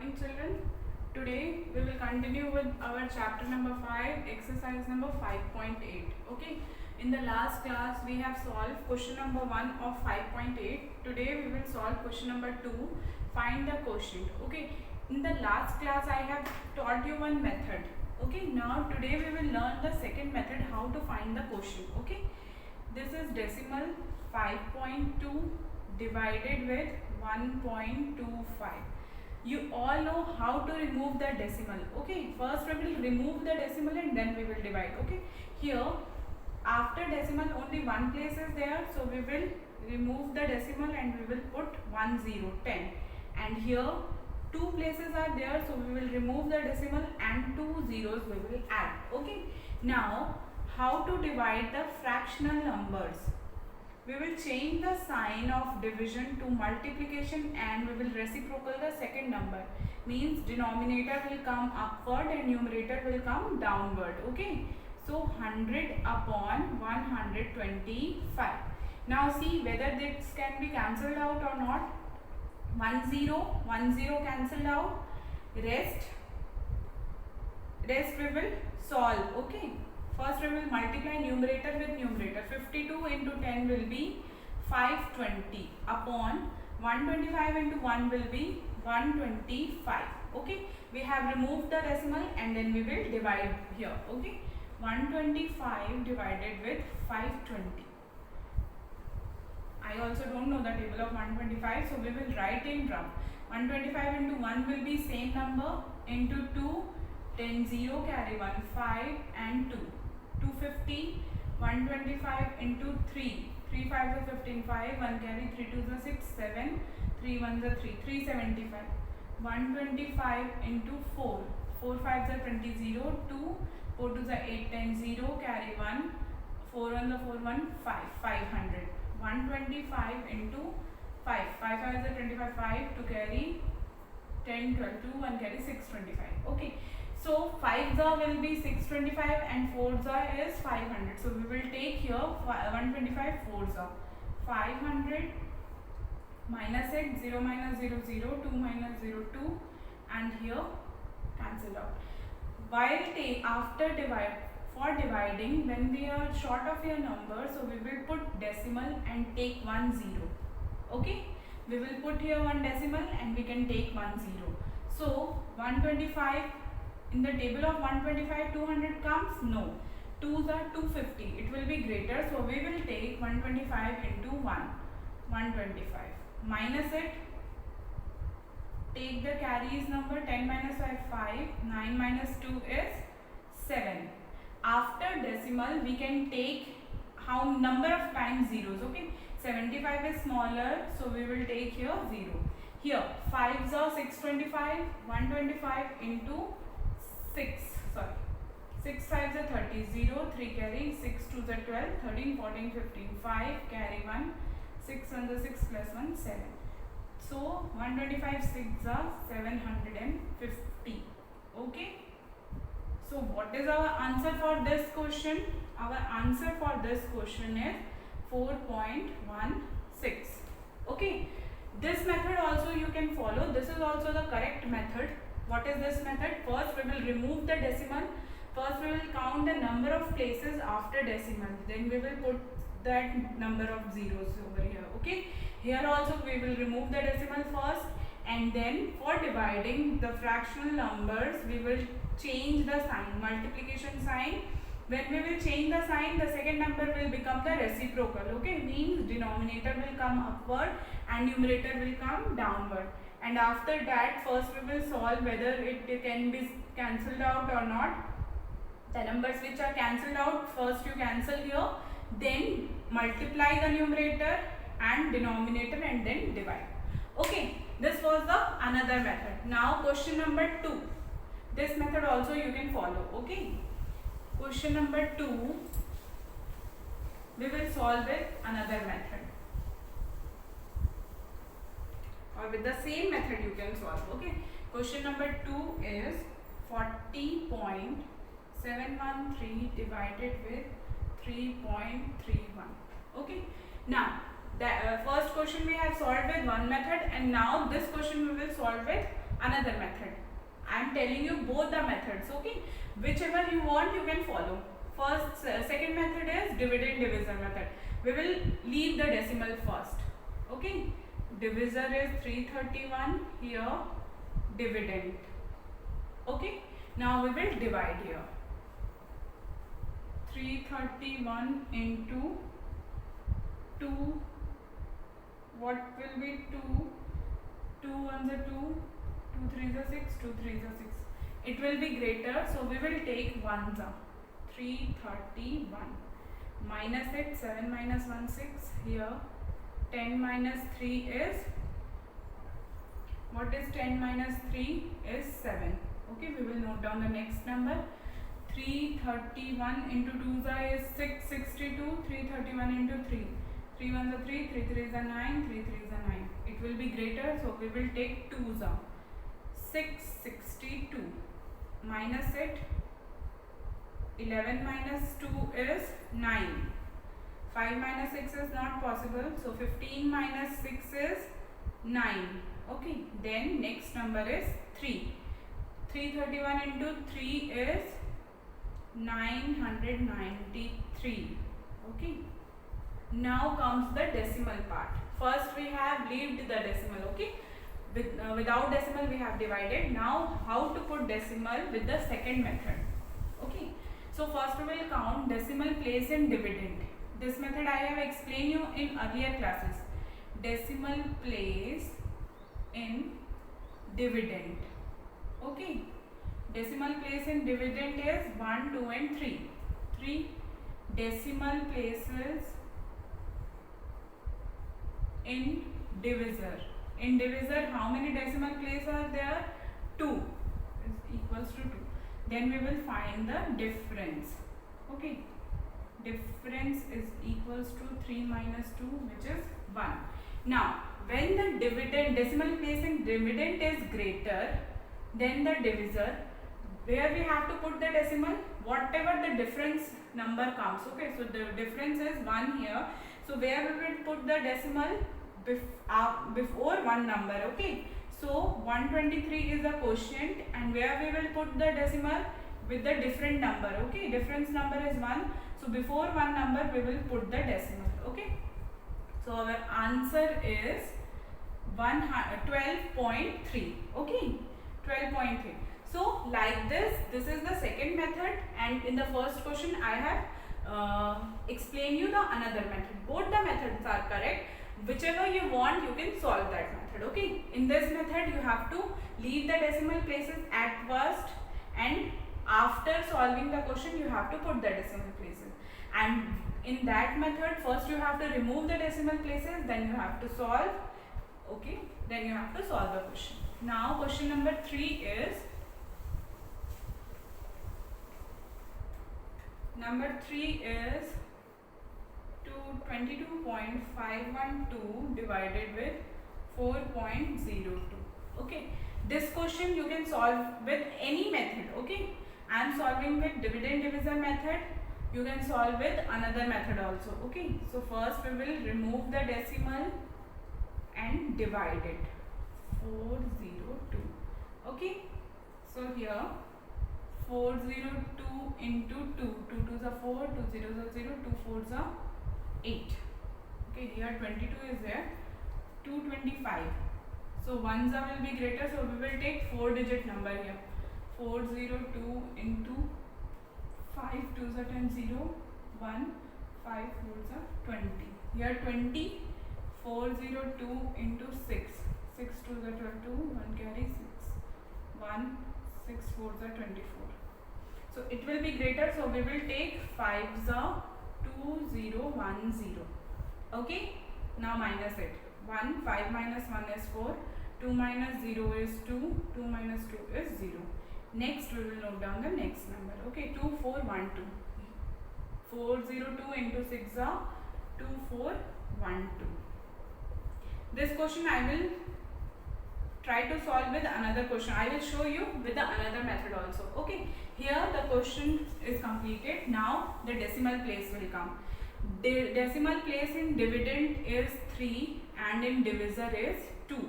morning, children. Today we will continue with our chapter number 5, exercise number 5.8. Okay, in the last class we have solved question number 1 of 5.8. Today we will solve question number 2, find the quotient. Okay, in the last class I have taught you one method. Okay, now today we will learn the second method, how to find the quotient. Okay, this is decimal 5.2 divided with 1.25. You all know how to remove the decimal. Okay, first we will remove the decimal and then we will divide. Okay, here after decimal only one place is there, so we will remove the decimal and we will put 1 0 10, and here two places are there, so we will remove the decimal and two zeros we will add. Okay, now how to divide the fractional numbers? We will change the sign of division to multiplication and we will reciprocal the second number. Means denominator will come upward and numerator will come downward. Okay, so 100 upon 125. Now see whether this can be cancelled out or not. 1 0 cancelled out. Rest we will solve. Okay, first we will multiply numerator with numerator. 52 into 10 will be 520 upon 125 into 1 will be 125. Okay, we have removed the decimal and then we will divide here. Okay, 125 divided with 520. I also don't know the table of 125, so we will write in rough. 125 into 1 will be same number, into 2 10 0 carry 1 5 and 2 250. 125 into 3 3 5 is 15 5 1 carry 3 2 is 6 7 3 1 is 3 375. 125 into 4 4 5 is 20 0 2 4 2 is 8 10 0 carry 1 4 1 is 4 1 5 500. 125 into 5 5 5 is 25 5 to carry 10 12 2 1 carry 625. Okay, so 5 will be 625 and 4 is 500. So we will take here 125 4 500 minus it 0 minus 0 0 2 minus 0 2 and here cancel out. While after dividing, when we are short of your number, so we will put decimal and take 1 0. Okay, we will put here one decimal and we can take 1 0. So 125, in the table of 125 200 comes? No, 2s are 250, it will be greater, so we will take 125 into 125 minus it, take the carries number. 10 minus 5 5, 9 minus 2 is 7. After decimal we can take how number of times zeros. Okay, 75 is smaller, so we will take here 0. Here 5s are 625, 125 into 6 5s are 30 0 3 carry 6 2s are 12 13 14 15 5 carry 1 6 1 is 6 plus 1 7. So 125 6 are 750. Okay, so what is our answer for this question? Our answer for this question is 4.16. Okay, this method also you can follow. This is also the correct method. What is this method? First we will remove the decimal. First we will count the number of places after decimal. Then we will put that number of zeros over here. Okay, here also we will remove the decimal first, and then for dividing the fractional numbers we will change the sign, multiplication sign. When we will change the sign, the second number will become the reciprocal. Okay, means denominator will come upward and numerator will come downward. And after that, first we will solve whether it can be cancelled out or not. The numbers which are cancelled out, first you cancel here, then multiply the numerator and denominator and then divide. Okay, this was the another method. Now question number 2. This method also you can follow. Okay, question number 2 we will solve with another method, or with the same method you can solve. Okay, question number 2 is 40.713 divided with 3.31. Okay, now the first question we have solved with one method, and now this question we will solve with another method. I am telling you both the methods, okay? Whichever you want you can follow. Second method is dividend divisor method. We will leave the decimal first, okay? Divisor is 331, here dividend, okay? Now we will divide here. 331 into 2, what will be 2? 2 1s are 2, 2 3s are 6, 2 3s are 6. It will be greater, so we will take 1s. 331 minus it, 7 minus 1 6, here 10 minus 3 is, what is 10 minus 3 is 7. Okay, we will note down the next number. 331 into 2s is 662, 331 into 3, 3 1s are 3, 3 3s are 9, 3 3s are 9. It will be greater, so we will take 2s. 662 minus it, 11 minus 2 is 9. 5 minus 6 is not possible, so 15 minus 6 is 9. Okay, then next number is 3. 331 into 3 is 993. Okay, now comes the decimal part. First we have leaved the decimal, okay? Without decimal we have divided. Now how to put decimal with the second method, okay? So first we will count decimal place in dividend. This method I have explained you in earlier classes. Decimal place in dividend, okay? Decimal place in dividend is 1, 2 and 3. 3 decimal places in divisor. In divisor, how many decimal places are there? 2 is equals to 2. Then we will find the difference. Okay, difference is equals to 3 minus 2, which is 1. Now, when the dividend decimal place in dividend is greater than the divisor, where we have to put the decimal? Whatever the difference number comes. Okay, so the difference is 1 here. So where we will put the decimal? Before one number. Okay, so 123 is the quotient, and where we will put the decimal? With the different number. Okay, difference number is 1, so before one number we will put the decimal. Okay, so our answer is 12.3. okay, 12.3. So like this is the second method, and in the first question I have explained you the another method. Both the methods are correct. Whichever you want you can solve that method. Okay, in this method you have to leave the decimal places at first, and after solving the question you have to put the decimal places. And in that method first you have to remove the decimal places, then you have to solve. Okay, then you have to solve the question. Now question number 3 is, number 3 is 22.512 divided with 4.02. Okay, this question you can solve with any method. Okay, I am solving with dividend divisor method. You can solve with another method also. Okay, so first we will remove the decimal and divide it. 402. Okay, so here 402 into 2, 2 2s are 4, 2 0s are 0, 2 4s are 8. Okay, here 22 is there, 225. So 1s will be greater, so we will take 4-digit number here. 402 into 5 2s are 10, 0, 1, 5 4s are 20. Here 20, 402 into 6, 6 2s are 12, 1 carry 6, 1, 6 4s are 24. So it will be greater, so we will take 5s are 2 0 1 0. Okay, now minus it. 1, 5 minus 1 is 4, 2 minus 0 is 2, 2 minus 2 is 0. Next we will note down the next number. Okay, 2 4 1 2. 402 into 6 are 2 4 1 2. This question I will try to solve with another question. I will show you with the another method also. Okay, here the question is completed. Now the decimal place will come. Decimal place in dividend is 3 and in divisor is 2.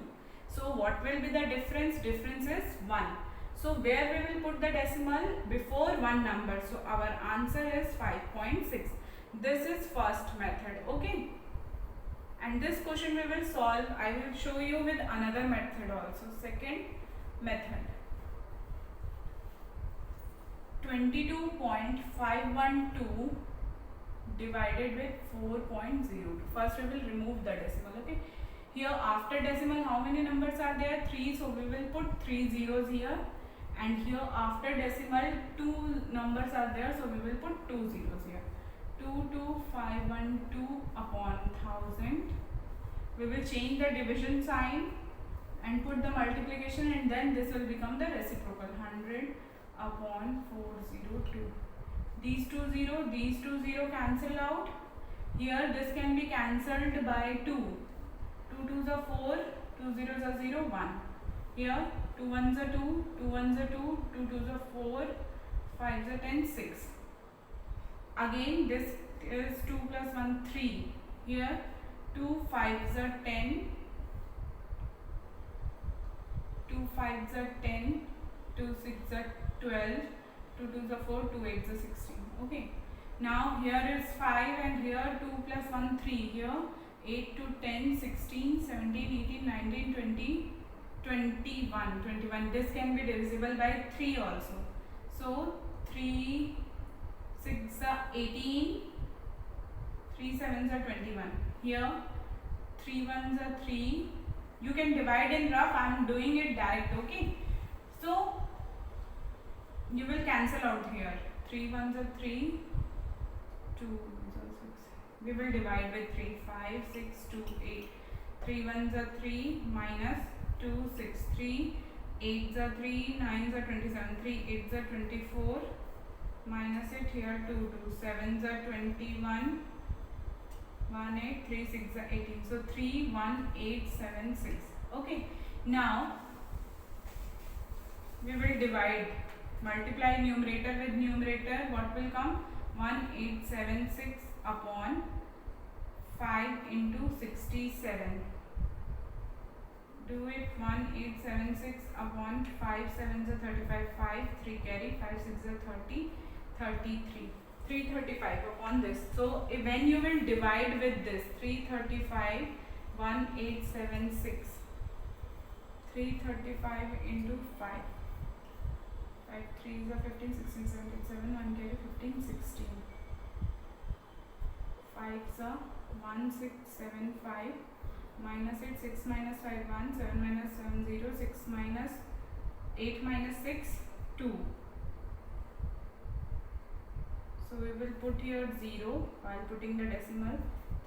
So what will be the difference? Difference is 1. So where we will put the decimal? Before one number. So our answer is 5.6. This is first method. Okay. And this question we will solve. I will show you with another method also. Second method. 22.512 divided with 4.02. First we will remove the decimal. Okay. Here after decimal how many numbers are there? 3. So we will put 3 zeros here. And here after decimal 2 numbers are there. So we will put 2 zeros here. 22512 upon 1000. We will change the division sign and put the multiplication, and then this will become the reciprocal. 100 upon 402. These two zero cancel out. Here this can be cancelled by 2. 2 2s are 4, 2 zeros are 0, 1. Here 2 1s are 2, 2 1s are 2, 2 2s are 4, 5s are 10, 6. Again this is 2 plus 1, 3. Here 2 5s are 10, 2 5s are 10, 2 6s are 12, 2 2s are 4, 2 8s are 16. Okay. Now here is 5 and here 2 plus 1, 3. Here 8 to 10, 16, 17, 18, 19, 20, 21. This can be divisible by 3 also. So 3 6 are 18, 3 7s are 21. Here 3 1s are 3. You can divide in rough. I am doing it direct. Okay. So you will cancel out here. 3 1s are 3, 2 1s are 6. We will divide with 3. 5 6 2 8. 3 1s are 3 minus 2 6 3. 8s are 3, 9s are 27, 3 8s are 24. Minus it here 2 2. 7s are 21. 1 8, 3 6 are 18. So 3 1 8 7 6. Okay. Now we will divide. Multiply numerator with numerator. What will come? 1876 upon 5 into 67. Do it. 1876 upon 5 7s are 35. 5 3 carry. 5 6 are 30. 33. 335 upon this. So when you will divide with this 335 1876, 335 into 5. 5 3s are 15, 16, 17, 7, 1 carry 15, 16. 5s are 1675 minus it 6 minus 5 1, 7 minus 7 0, 6 minus 8 minus 6 2. So we will put here 0 while putting the decimal.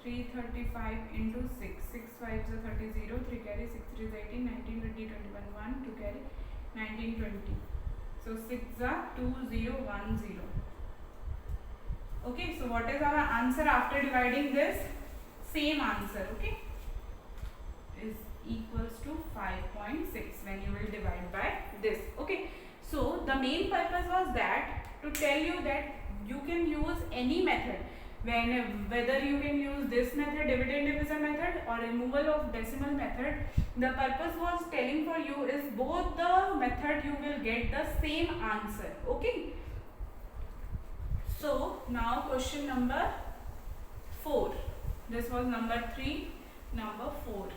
335 into 6. 6 5s are 30, 0, 3 carry, 6 3 is 18, 19, 20, 21, 1, 2 carry, 19, 20. So 6 are 2 0 1 0. Okay, so what is our answer after dividing this? Same answer, okay, is equals to 5.6 when you will divide by this. Okay, so the main purpose was that to tell you that you can use any method, whether you can use this method, dividend divisor method, or removal of decimal method. The purpose was telling for you is both the method you will get the same answer. Okay. So now question number 4. This was number 3. Number 4.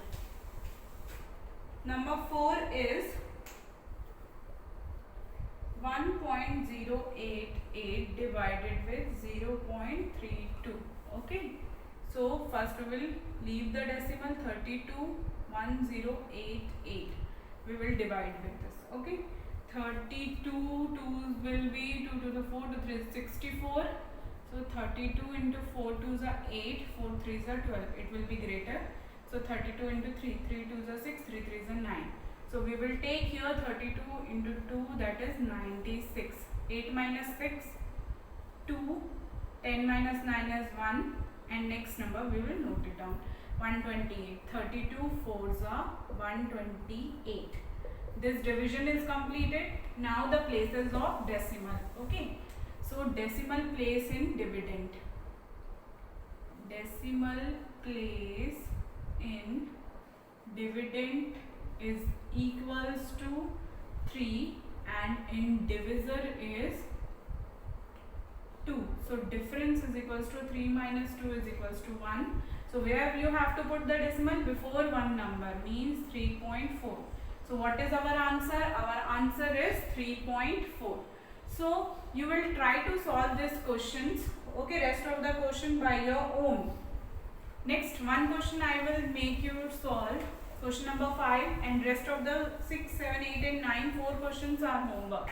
Number 4 is 1.088 divided with 0.32. Okay. So first we will leave the decimal 32.1088. We will divide with this. Okay. 32 2s will be 2 to the 4 to 3 is 64. So 32 into 4 2s are 8, 4 3s are 12. It will be greater. So 32 into 3, 3 2s are 6, 3 3s are 9. So we will take here 32 into 2, that is 96. 8 minus 6, 2. 10 minus 9 is 1. And next number we will note it down. 128. 32 4s are 128. This division is completed. Now the places of decimal. Okay. So decimal place in dividend. Decimal place in dividend is equals to 3 and in divisor is 2. So difference is equals to 3 minus 2 is equals to 1. So where you have to put the decimal before one number means 3.4. So what is our answer? Our answer is 3.4. So you will try to solve these questions. Okay, rest of the question by your own. Next one question I will make you solve. Question number 5 and rest of the 6, 7, 8 and 9 4 questions are homework.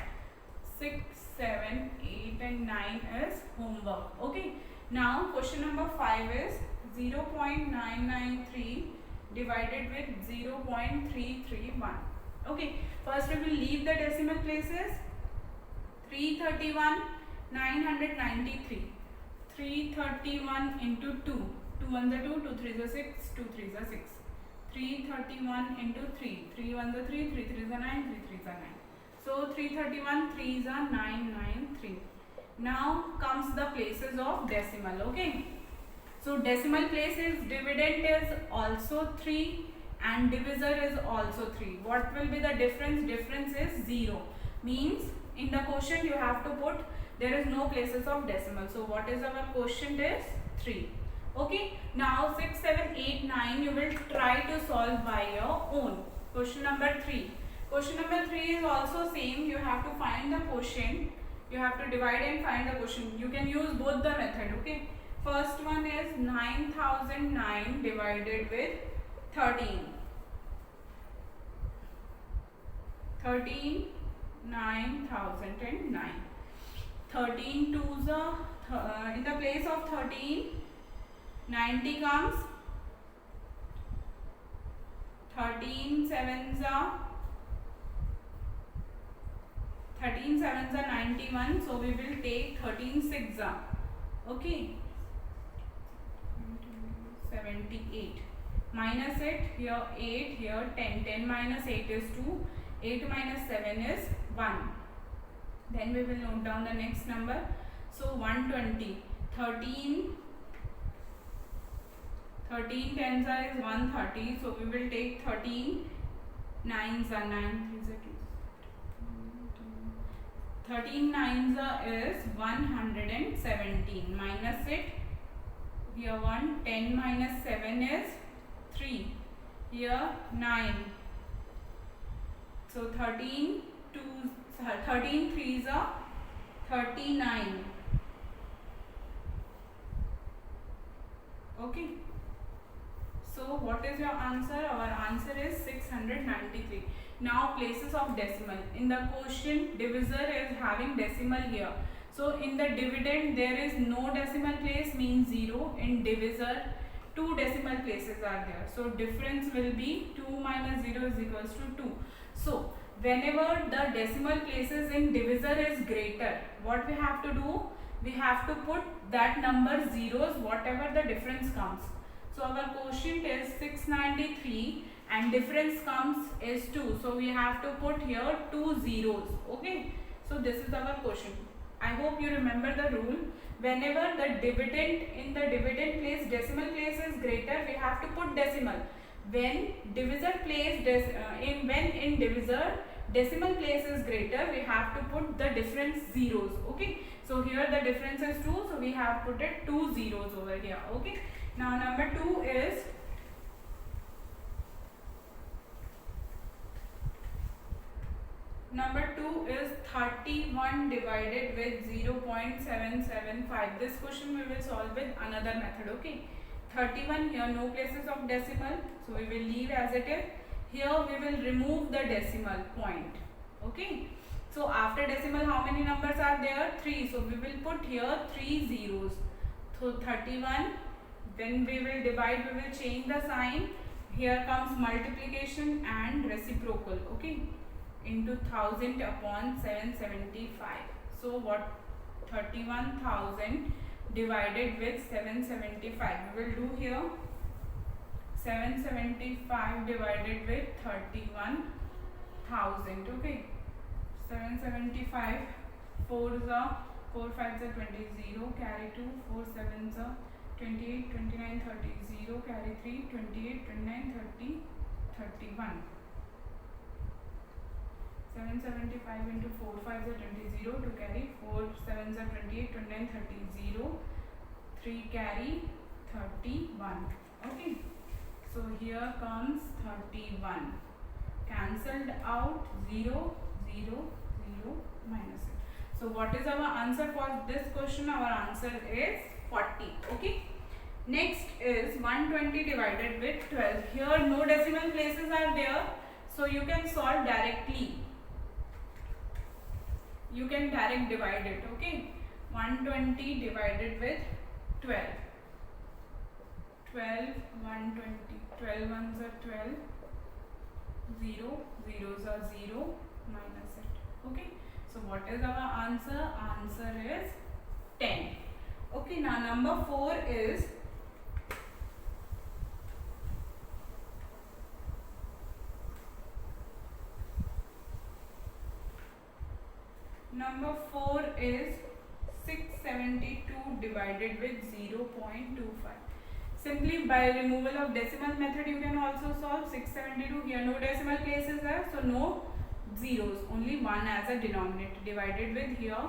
6, 7, 8 and 9 is homework. Okay. Now question number 5 is 0.993 divided with 0.331. Okay. First we will leave the decimal places. 331, 993. 331 into 2. 2 1 is 2, 2 3 is 6, 2 3 is 6. 331 into 3. 3 1 is 3, 3 3 is 9, 3 3 is 9. So 331, 3 is 993. Now comes the places of decimal. Okay. So decimal place is dividend is also 3 and divisor is also 3. What will be the difference? Difference is 0. Means in the quotient you have to put there is no places of decimal. So what is our quotient is 3. Okay. Now 6, 7, 8, 9 you will try to solve by your own. Question number 3. Question number 3 is also same. You have to find the quotient. You have to divide and find the quotient. You can use both the method. Okay. First one is 9009 divided with 13. 13, 9009. 13 twos are in the place of 13. 90 comes. 13 sevens are 91. So we will take 13 six are. Okay. 78. Minus it here 8 here 10. 10 minus 8 is 2. 8 minus 7 is 1. Then we will note down the next number. So 120. 13 tens are is 130. So we will take 13 nines are 9. 13 nines is 117. Minus it. Here 1. 10 minus 7 is 3. Here 9. So 13 threes are 39. Okay. So what is your answer? Our answer is 693. Now places of decimal. In the quotient, divisor is having decimal here. So in the dividend there is no decimal place means 0. In divisor 2 decimal places are there. So difference will be 2 minus 0 is equals to 2. So whenever the decimal places in divisor is greater, what we have to do? We have to put that number zeros whatever the difference comes. So our quotient is 693 and difference comes is 2. So we have to put here 2 zeros. Okay. So this is our quotient. I hope you remember the rule. Whenever the dividend in the dividend place decimal place is greater, we have to put decimal. When divisor place in divisor decimal place is greater, we have to put the difference zeros. Okay. So here the difference is 2. So we have put it 2 zeros over here. Okay. Now number 2 is number 2 is 31 divided with 0.775. This question we will solve with another method. Okay. 31 here no places of decimal. So we will leave as it is. Here we will remove the decimal point. Okay. So after decimal how many numbers are there? 3. So we will put here 3 zeros. So 31. When we will divide, we will change the sign. Here comes multiplication and reciprocal. Okay. Into 1000 upon 775. So what? 31,000 divided with 775. We will do here 775 divided with 31,000. Okay. 775. 4 is 4 5 is 20. 0 carry 2. 4 7 is 28, 29, 30. 0 carry 3. 28, 29, 30, 31. 775 into 4 5s are 20, 0 to carry, 4 7s are 28, 29, 30, 0, 3 carry, 31. Okay, so here comes 31. Cancelled out, 0, 0, 0, minus it. So what is our answer for this question? Our answer is 40. Okay. Next is 120 divided with 12. Here no decimal places are there, so you can solve directly. You can direct divide it. Okay. 120 divided with 12. 12, 120. 12 ones are 12. 0, zeros are 0, minus it. Okay. So what is our answer? Answer is 10. Okay. Now number 4 is number 4 is 672 divided with 0.25. Simply by removal of decimal method you can also solve 672. Here no decimal places are, so no zeros, only 1 as a denominator, divided with here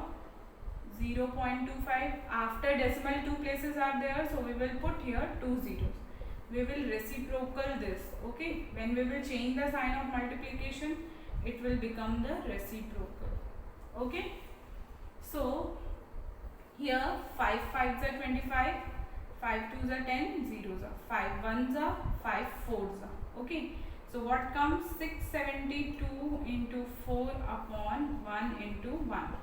0.25. After decimal 2 places are there, so we will put here 2 zeros. We will reciprocal this. Okay, when we will change the sign of multiplication, it will become the reciprocal. Okay, so here 5 5s are 25, 5 2s are 10, zeros are 5 1s are 5 4s are. Okay, so what comes? 672 into 4 upon 1 into 1.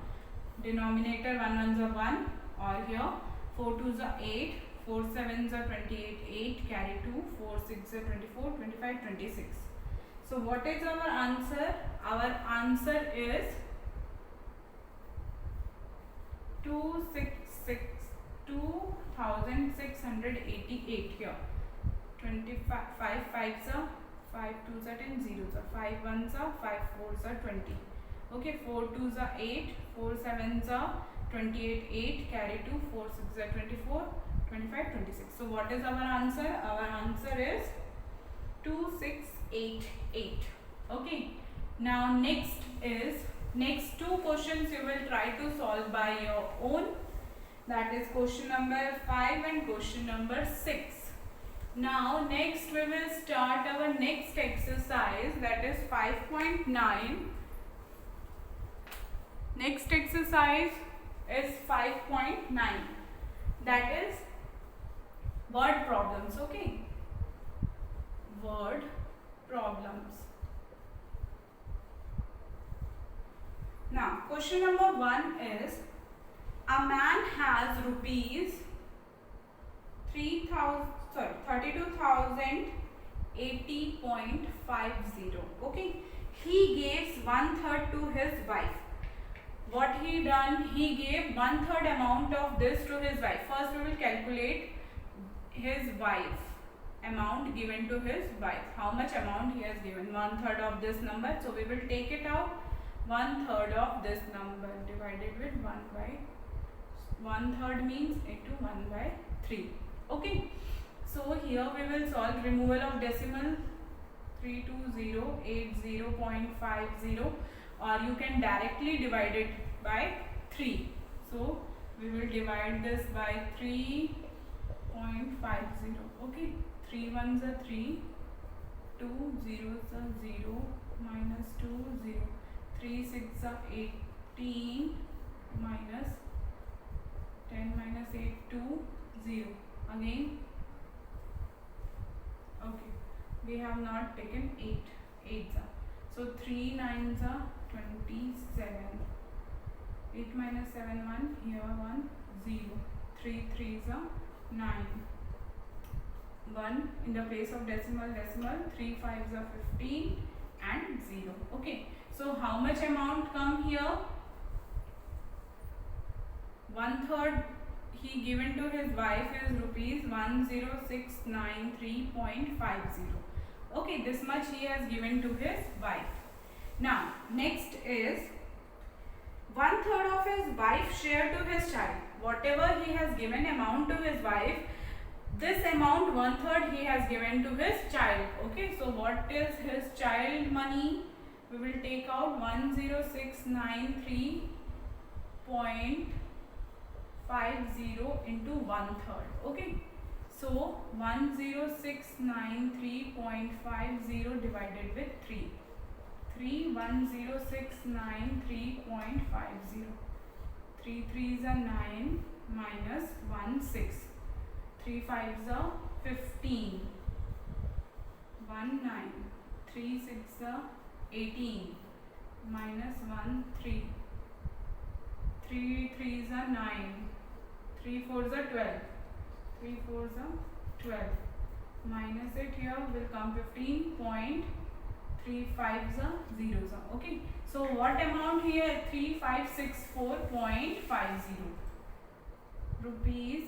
Denominator 1 1s are 1, or here 4 2s are 8, 4 7s are 28, 8 carry 2, 4 6 are 24, 25, 26. So what is our answer? Our answer is 2688 here. 25 5s are 5 2s are 10, zeros are 5 1s are 5 4s are 20. Okay, 4 2s are 8, 4 7s are 28, 8 carry 2, 4 6 are 24, 25, 26. So what is our answer? Our answer is 2688. Okay, now next two questions you will try to solve by your own. That is question number 5 and question number 6. Now next we will start our next exercise, that is 5.9. Next exercise is 5.9, that is word problems. Okay, word problems. Now question number 1 is, a man has rupees 32,80.50. Okay, he gives 1/3 to his wife. What he done? He gave 1/3 amount of this to his wife. First we will calculate his wife, amount given to his wife. How much amount he has given? 1/3 of this number. So we will take it out. 1/3 of this number divided with 1/3 means into 1/3. Okay, so here we will solve removal of decimal 32080.50, or you can directly divide it by 3. So we will divide this by 3.50. Okay, 3 1s are 3, 2 zeros are 0, minus 2 0, 3 6 are 18, minus 10 minus 8 2 0. Again, okay, we have not taken 8 8s are, so 3 9s are 27, 8 minus 7 1, here 1 0, 3 3s are 9, 1 in the place of decimal, 3 5s are 15 and 0. Okay, so how much amount come here? 1/3 he given to his wife is rupees 10,693.50. Okay, this much he has given to his wife. Now next is 1/3 of his wife's share to his child. Whatever he has given amount to his wife, this amount 1/3 he has given to his child. Okay, so what is his child money? we will take out 10693.50 into 1/3. Okay, so 10693.50 divided with 3. 10693.50. 3 3s are 9 minus 1 6. 3 5s are 15. 1 9. 3 6 are 18. Minus 1 3. 3 3s are 9. 3 4s are 12. 3 4s are 12. Minus it here will come 15. 3 5s are zeros are. Okay, so what amount here? 3564.50 rupees.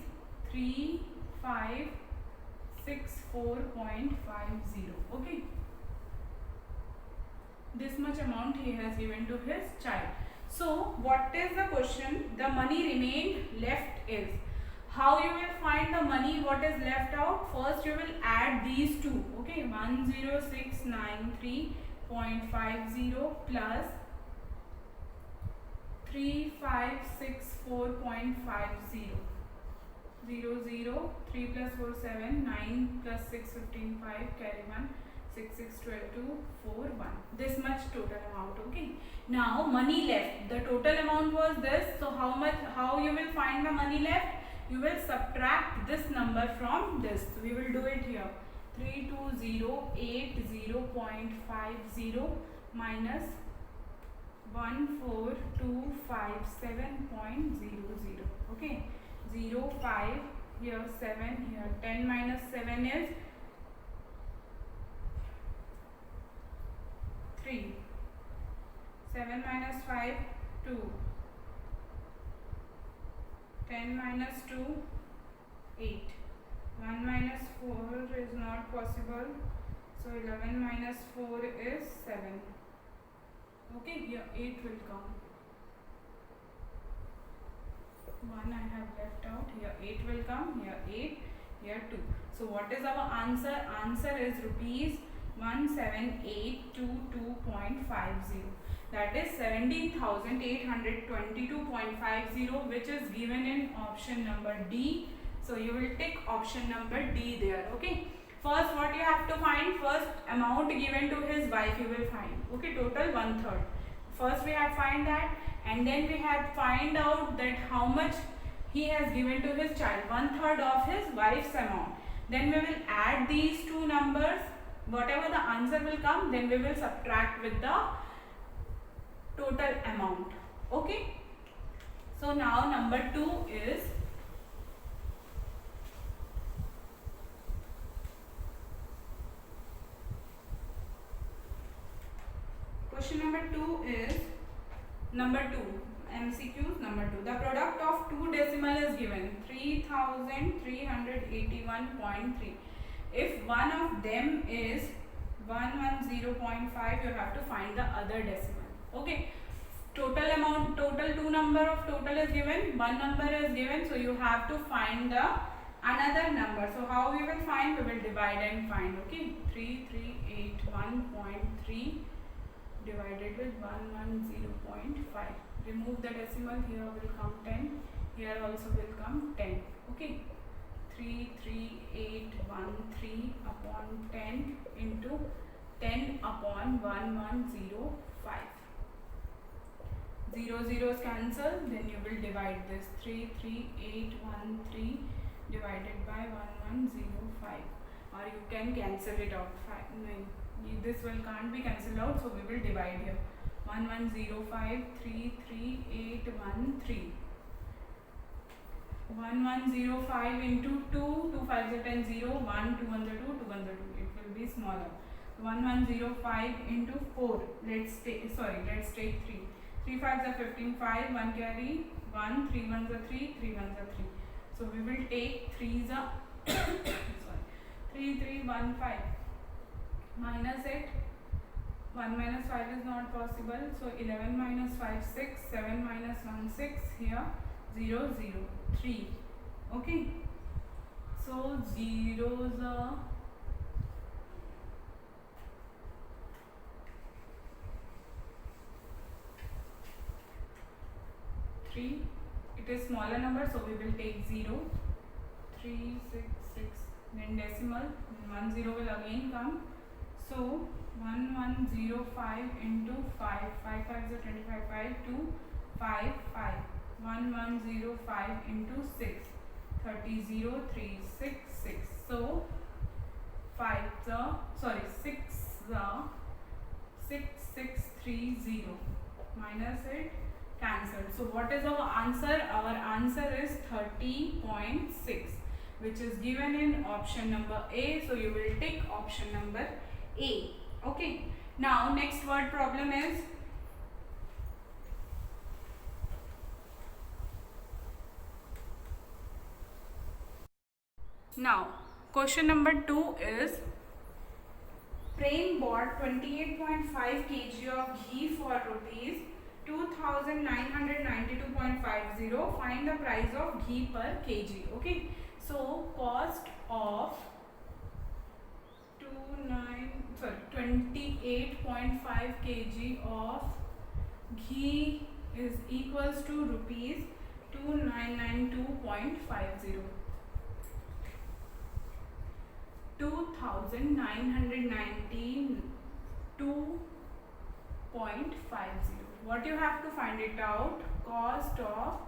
3564.50. Okay, this much amount he has given to his child. So what is the question? The money remained left is. How you will find the money what is left out? First you will add these two. Okay, 10693.50 plus 3564.50. 0 0. 3 plus 4 7. 9 plus 6 15 5. Carry 1. 6 6 12 2 4 1. This much total amount. Okay, now money left. The total amount was this. So how you will find the money left? You will subtract this number from this. So we will do it here. 32080.50 minus 14257.00. Okay, 0 5 here, 7 here. 10 minus 7 is 3. 7 minus 5 2. 10 minus 2 8. 1 minus 4 is not possible, so 11 minus 4 is 7. Okay, here 8 will come. 1 I have left out. Here 8 will come. Here 8. Here 2. So what is our answer? Answer is rupees 17822.50. That is 17,822.50, which is given in option number D. So you will tick option number D there. Okay, first what you have to find? First amount given to his wife you will find. Okay, total 1/3. First we have find that, and then we have find out that how much he has given to his child. 1/3 of his wife's amount. Then we will add these two numbers. Whatever the answer will come, then we will subtract with the total amount. Okay, so now number 2 is question number 2 is number 2 MCQs number 2. The product of two decimal is given 3381.3. If one of them is 110.5, you have to find the other decimal. Okay, total amount, total two number of total is given, one number is given, so you have to find the another number. So how we will find? We will divide and find. Okay, 3381.3 divided with 110.5. Remove the decimal. Here will come 10. Here also will come 10. Okay, 33813 upon 10 into 10 upon 1105. 0 zeros cancel, then you will divide this. 33813 divided by 1105, or you can cancel it out. This will can't be cancelled out, so we will divide here. 1105 33813. 1105 into 2, 2 5s are 10, 0, 1, 2 1 2, 2 1 2. It will be smaller. 1105 into 4. Let's take 3. 3 5s are 15, 5, 1 carry, 1, 3 1s are 3, 3 1s are 3. So we will take 3s are 3315 minus it. 1 minus 5 is not possible, so 11 minus 5 6, 7 minus 1 6, here 0 0 3. Okay, so zeros are 3. It is smaller number, so we will take 0. 3, 6, 6. Then decimal, 1 0 will again come. So 1105 into 5. 5 5 is 25. 5 2 5 5. 1105 into 6. 30 0 3 6 6. So 5 6 6 6 3 0. Minus it, cancelled. So what is our answer? Our answer is 30.6, which is given in option number A. So you will tick option number A. Okay. Now next word problem is question number 2 is Prem bought 28.5 kg of ghee for rupees 2992.50. Find the price of ghee per kg. Okay, so cost of 28.5 kg of ghee is equals to rupees 2992.50. 2992.50. What you have to find it out? Cost of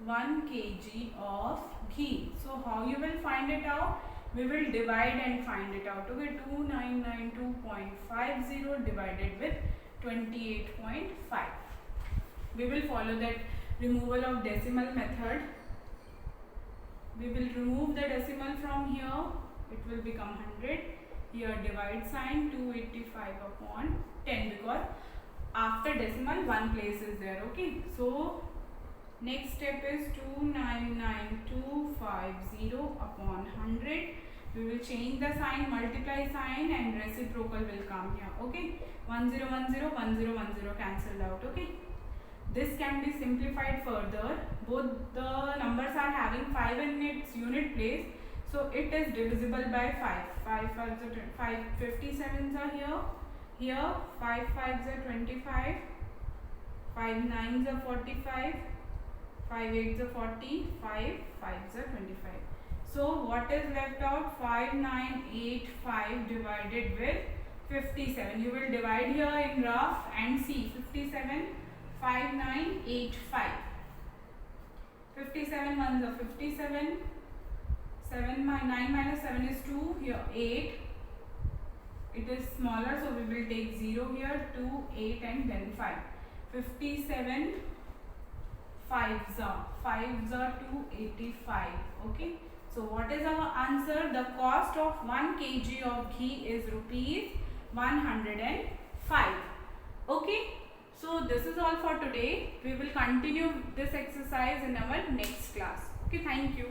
1 kg of ghee. So how you will find it out? We will divide and find it out. Okay, 2992.50 divided with 28.5. We will follow that removal of decimal method. We will remove the decimal from here. It will become 100. Here divide sign, 285 upon 10, because after decimal one place is there. Okay, so next step is 299250 upon 100. We will change the sign, multiply sign, and reciprocal will come here. Okay, 1010 1010 cancelled out. Okay, this can be simplified further. Both the numbers are having 5 in its unit place, so it is divisible by 5. 5 5s are 5, 57s are here. Here 5 5s are 25, 5 9s are 45, 5 8s are 40, 5 5s are 25. So what is left out? 5985 divided with 57. You will divide here in rough and see 57, 5985. 57 ones are 57. 9 minus 7 is 2. Here 8. It is smaller, so we will take 0 here, 2, 8 and then 5. 57 5s are 285. Okay. So what is our answer? The cost of 1 kg of ghee is rupees 105. Okay. So this is all for today. We will continue this exercise in our next class. Okay. Thank you.